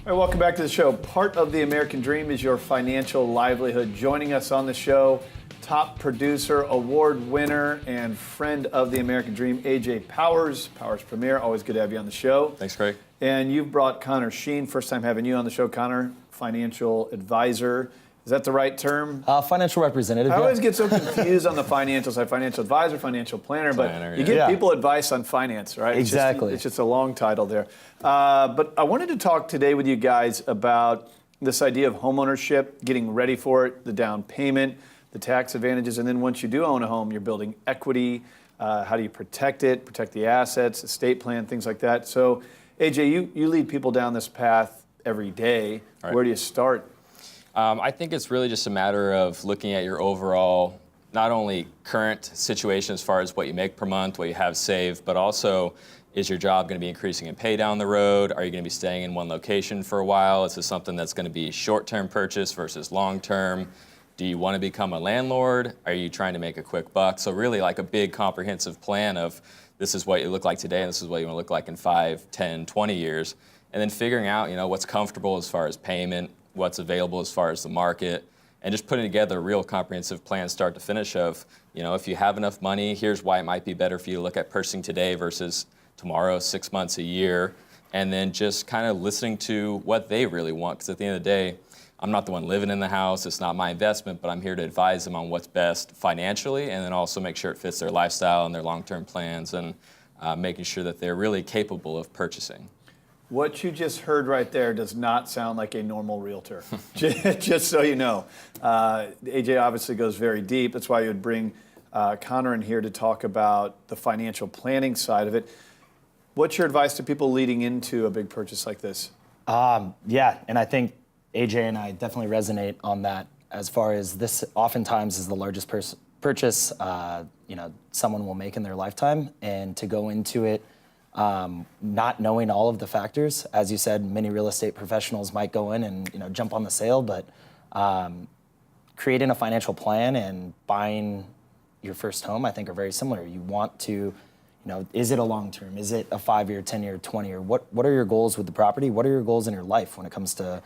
All right, welcome back to the show. Part of the American Dream is your financial livelihood. Joining us on the show, top producer, award winner, and friend of the American Dream, A.J. Powers Premier. Always good to have you on the show. Thanks, Craig. And you've brought Conner Shean. First time having you on the show, Conner, financial advisor. Is that the right term? Financial representative. I always get so confused on the financial side, financial advisor, financial planner, but you give people advice on finance, right? Exactly. It's just a long title there. But I wanted to talk today with you guys about this idea of homeownership, getting ready for it, the down payment, the tax advantages, and then once you do own a home, you're building equity. How do you protect it, protect the assets, estate plan, things like that. So, AJ, you lead people down this path every day. Right. Where do you start? I think it's really just a matter of looking at your overall, not only current situation as far as what you make per month, what you have saved, but also is your job going to be increasing in pay down the road? Are you going to be staying in one location for a while? Is this something that's going to be short-term purchase versus long-term? Do you want to become a landlord? Are you trying to make a quick buck? So really like a big comprehensive plan of this is what you look like today and this is what you want to look like in 5, 10, 20 years. And then figuring out, what's comfortable as far as payment, what's available as far as the market, and just putting together a real comprehensive plan start to finish of, if you have enough money, here's why it might be better for you to look at purchasing today versus tomorrow, 6 months, a year, and then just kind of listening to what they really want. Because at the end of the day, I'm not the one living in the house, it's not my investment, but I'm here to advise them on what's best financially and then also make sure it fits their lifestyle and their long-term plans and making sure that they're really capable of purchasing. What you just heard right there does not sound like a normal realtor, just so you know. AJ obviously goes very deep. That's why you would bring Conner in here to talk about the financial planning side of it. What's your advice to people leading into a big purchase like this? Yeah, and I think AJ and I definitely resonate on that as far as this oftentimes is the largest purchase someone will make in their lifetime, and to go into it not knowing all of the factors. As you said, many real estate professionals might go in and jump on the sale, but creating a financial plan and buying your first home, I think, are very similar. You want to, is it a long term? Is it a 5-year, 10-year, 20-year? What are your goals with the property? What are your goals in your life when it comes to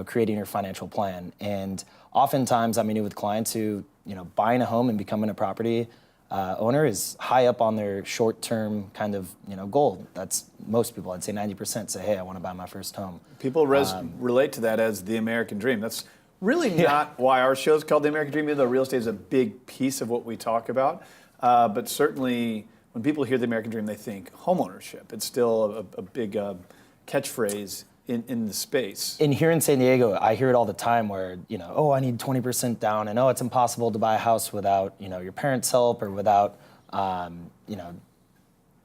creating your financial plan? And oftentimes I'm meeting with clients who, buying a home and becoming a property owner is high up on their short-term kind of goal. That's most people. I'd say 90% say, "Hey, I want to buy my first home." People relate to that as the American dream. That's really not why our show's called the American Dream, even though real estate is a big piece of what we talk about. But certainly, when people hear the American dream, they think homeownership. It's still a big catchphrase in the space. And here in San Diego, I hear it all the time where, I need 20% down, and it's impossible to buy a house without, your parents' help or without,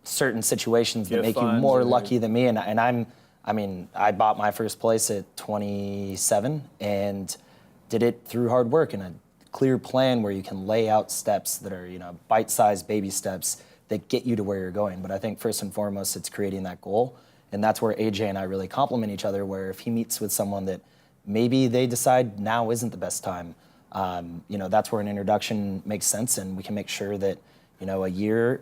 certain situations that make you more lucky than me. And I bought my first place at 27 and did it through hard work and a clear plan where you can lay out steps that are, bite-sized baby steps that get you to where you're going. But I think first and foremost, it's creating that goal. And that's where AJ and I really complement each other, where if he meets with someone that maybe they decide now isn't the best time, that's where an introduction makes sense, and we can make sure that, a year,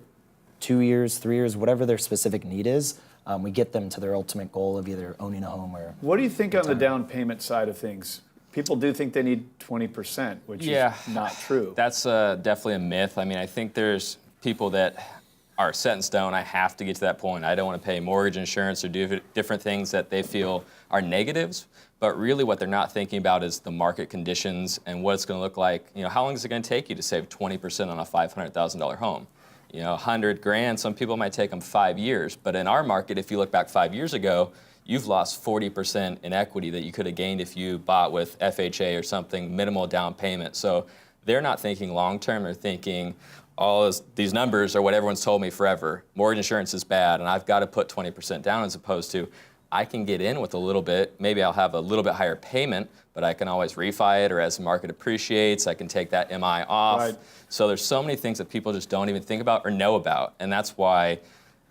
2 years, 3 years, whatever their specific need is, we get them to their ultimate goal of either owning a home or... What do you think on the down payment side of things? People do think they need 20%, which is not true. That's definitely a myth. I think there's people that are set in stone. I have to get to that point. I don't want to pay mortgage insurance or do different things that they feel are negatives. But really what they're not thinking about is the market conditions and what it's going to look like. How long is it going to take you to save 20% on a $500,000 home? $100,000, some people might take them 5 years. But in our market, if you look back 5 years ago, you've lost 40% in equity that you could have gained if you bought with FHA or something, minimal down payment. So they're not thinking long-term. They're thinking, all these numbers are what everyone's told me forever. Mortgage insurance is bad, and I've got to put 20% down, as opposed to I can get in with a little bit. Maybe I'll have a little bit higher payment, but I can always refi it, or as the market appreciates, I can take that MI off. Right. So there's so many things that people just don't even think about or know about, and that's why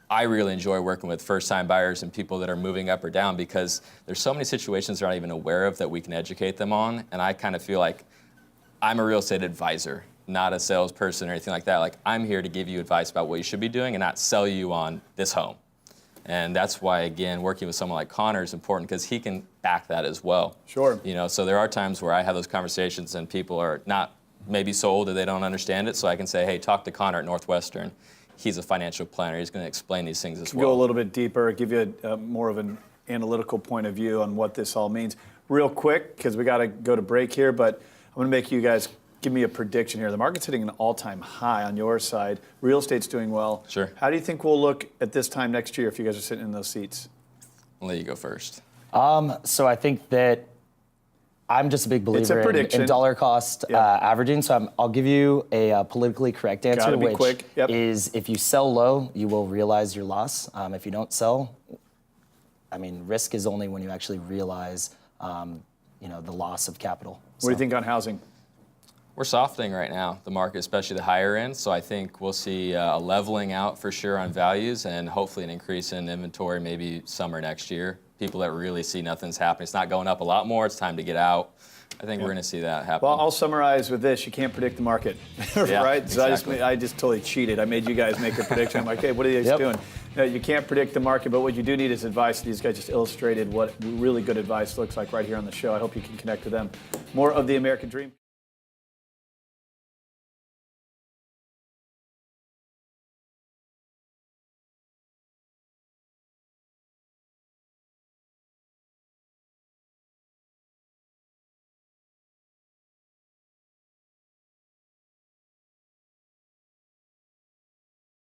I really enjoy working with first-time buyers and people that are moving up or down, because there's so many situations they're not even aware of that we can educate them on, and I kind of feel like I'm a real estate advisor, not a salesperson or anything like that. Like, I'm here to give you advice about what you should be doing and not sell you on this home. And that's why, again, working with someone like Conner is important because he can back that as well. Sure. You know, so there are times where I have those conversations and people are not maybe so old that they don't understand it. So I can say, hey, talk to Conner at Northwestern. He's a financial planner. He's going to explain these things as well. Go a little bit deeper, give you more of an analytical point of view on what this all means. Real quick, because we got to go to break here, but I'm going to make you guys give me a prediction here. The market's hitting an all-time high on your side. Real estate's doing well. Sure. How do you think we'll look at this time next year if you guys are sitting in those seats? I'll let you go first. So I think that I'm just a big believer in dollar cost averaging. So I'll give you a politically correct answer, which quick. is if you sell low, you will realize your loss. If you don't sell, I mean, risk is only when you actually realize, the loss of capital. What do you think on housing? We're softening right now, the market, especially the higher end. So I think we'll see a leveling out for sure on values and hopefully an increase in inventory maybe summer next year. People that really see nothing's happening. It's not going up a lot more. It's time to get out. I think we're going to see that happen. Well, I'll summarize with this. You can't predict the market, right? So exactly. I just totally cheated. I made you guys make a prediction. I'm like, hey, what are you guys doing? You can't predict the market, but what you do need is advice. These guys just illustrated what really good advice looks like right here on the show. I hope you can connect to them. More of the American Dream.